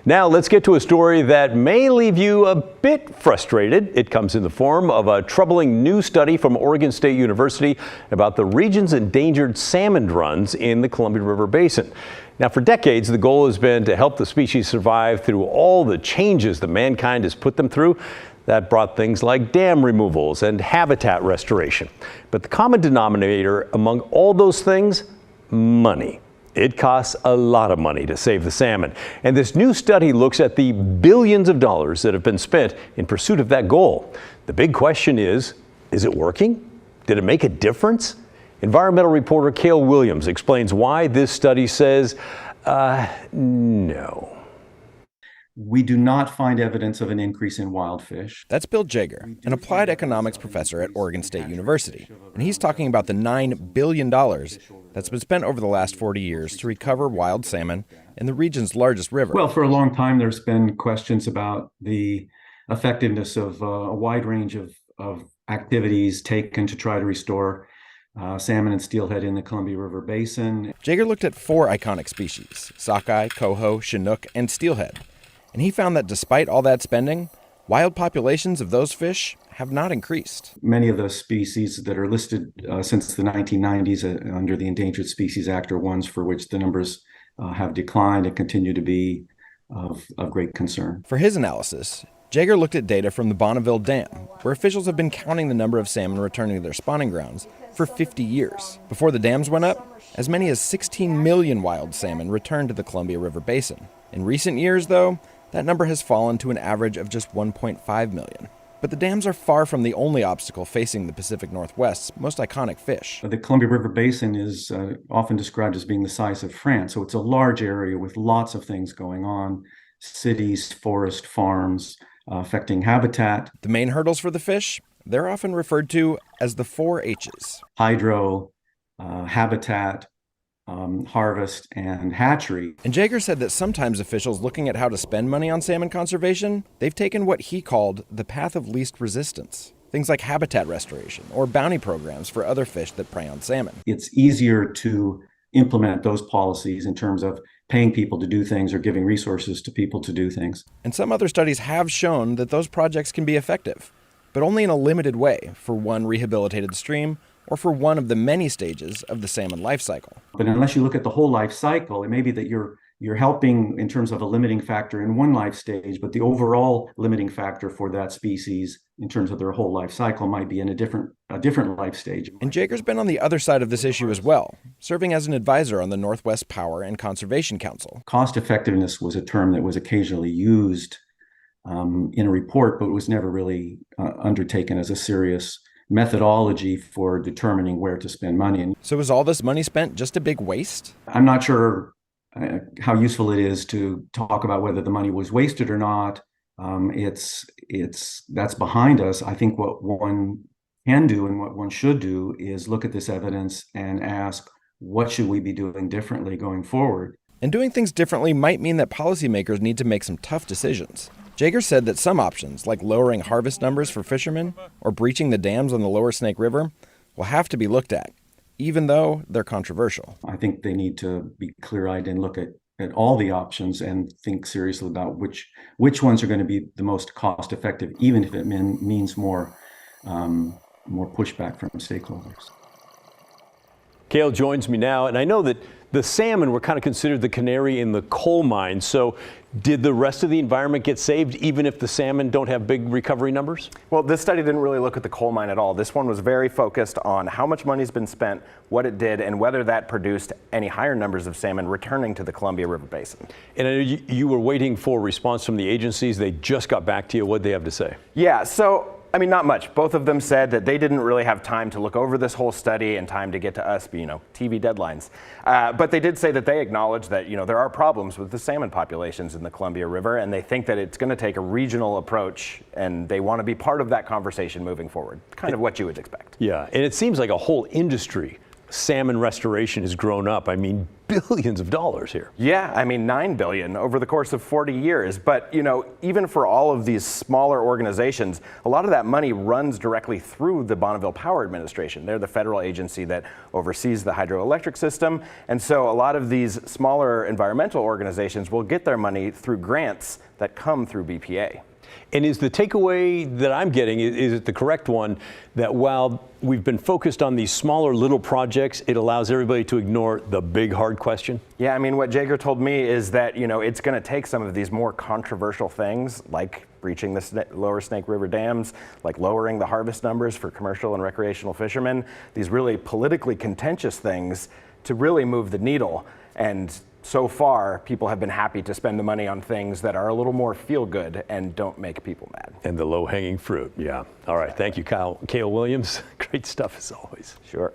Now let's get to a story that may leave you a bit frustrated. It comes in the form of a troubling new study from Oregon State University about the region's endangered salmon runs in the Columbia River Basin. Now, for decades, the goal has been to help the species survive through all the changes that mankind has put them through. That brought things like dam removals and habitat restoration. But the common denominator among all those things, money. It costs a lot of money to save the salmon. And this new study looks at the billions of dollars that have been spent in pursuit of that goal. The big question is it working? Did it make a difference? Environmental reporter Cale Williams explains why this study says, no. We do not find evidence of an increase in wild fish. That's Bill Jaeger, an applied economics professor at Oregon State University. And he's talking about the $9 billion that's been spent over the last 40 years to recover wild salmon in the region's largest river. Well, for a long time, there's been questions about the effectiveness of a wide range of activities taken to try to restore salmon and steelhead in the Columbia River Basin. Jaeger looked at 4 iconic species: sockeye, coho, chinook, and steelhead. And he found that despite all that spending, wild populations of those fish have not increased. Many of those species that are listed since the 1990s under the Endangered Species Act are ones for which the numbers have declined and continue to be of great concern. For his analysis, Jaeger looked at data from the Bonneville Dam, where officials have been counting the number of salmon returning to their spawning grounds for 50 years. Before the dams went up, as many as 16 million wild salmon returned to the Columbia River Basin. In recent years, though, that number has fallen to an average of just 1.5 million. But the dams are far from the only obstacle facing the Pacific Northwest's most iconic fish. The Columbia River Basin is often described as being the size of France, so it's a large area with lots of things going on: cities, forest, farms, affecting habitat. The main hurdles for the fish, they're often referred to as the 4 H's. Hydro, habitat, harvest, and hatchery. And Jaeger said that sometimes officials looking at how to spend money on salmon conservation, they've taken what he called the path of least resistance. Things like habitat restoration or bounty programs for other fish that prey on salmon. It's easier to implement those policies in terms of paying people to do things or giving resources to people to do things. And some other studies have shown that those projects can be effective, but only in a limited way for one rehabilitated stream or for one of the many stages of the salmon life cycle. But unless you look at the whole life cycle, it may be that you're helping in terms of a limiting factor in one life stage, but the overall limiting factor for that species in terms of their whole life cycle might be in a different life stage. And Jaeger's been on the other side of this issue as well, serving as an advisor on the Northwest Power and Conservation Council. Cost effectiveness was a term that was occasionally used in a report, but was never really undertaken as a serious methodology for determining where to spend money. So is all this money spent just a big waste? I'm not sure how useful it is to talk about whether the money was wasted or not. That's behind us. I think what one can do and what one should do is look at this evidence and ask, what should we be doing differently going forward? And doing things differently might mean that policymakers need to make some tough decisions. Jaeger said that some options, like lowering harvest numbers for fishermen or breaching the dams on the lower Snake River, will have to be looked at, even though they're controversial. I think they need to be clear-eyed and look at all the options and think seriously about which ones are going to be the most cost-effective, even if it means more pushback from stakeholders. Cale joins me now, and I know that the salmon were kind of considered the canary in the coal mine. So did the rest of the environment get saved, even if the salmon don't have big recovery numbers? Well, this study didn't really look at the coal mine at all. This one was very focused on how much money's been spent, what it did, and whether that produced any higher numbers of salmon returning to the Columbia River Basin. And I know you were waiting for a response from the agencies. They just got back to you. What did they have to say? Yeah, so not much. Both of them said that they didn't really have time to look over this whole study and time to get to us, TV deadlines. But they did say that they acknowledge that, there are problems with the salmon populations in the Columbia River, and they think that it's going to take a regional approach, and they want to be part of that conversation moving forward. Kind of what you would expect. Yeah, and it seems like a whole industry salmon restoration has grown up. I mean, billions of dollars here. Yeah, I mean, $9 billion over the course of 40 years. But, even for all of these smaller organizations, a lot of that money runs directly through the Bonneville Power Administration. They're the federal agency that oversees the hydroelectric system. And so a lot of these smaller environmental organizations will get their money through grants that come through BPA. And is the takeaway that I'm getting, is it the correct one, that while we've been focused on these smaller little projects, it allows everybody to ignore the big hard question? Yeah, I mean, what Jaeger told me is that, it's going to take some of these more controversial things, like breaching the lower Snake River dams, like lowering the harvest numbers for commercial and recreational fishermen, these really politically contentious things, to really move the needle. And so far, people have been happy to spend the money on things that are a little more feel-good and don't make people mad. And the low-hanging fruit, yeah. All right, thank you, Cale Williams. Great stuff as always. Sure.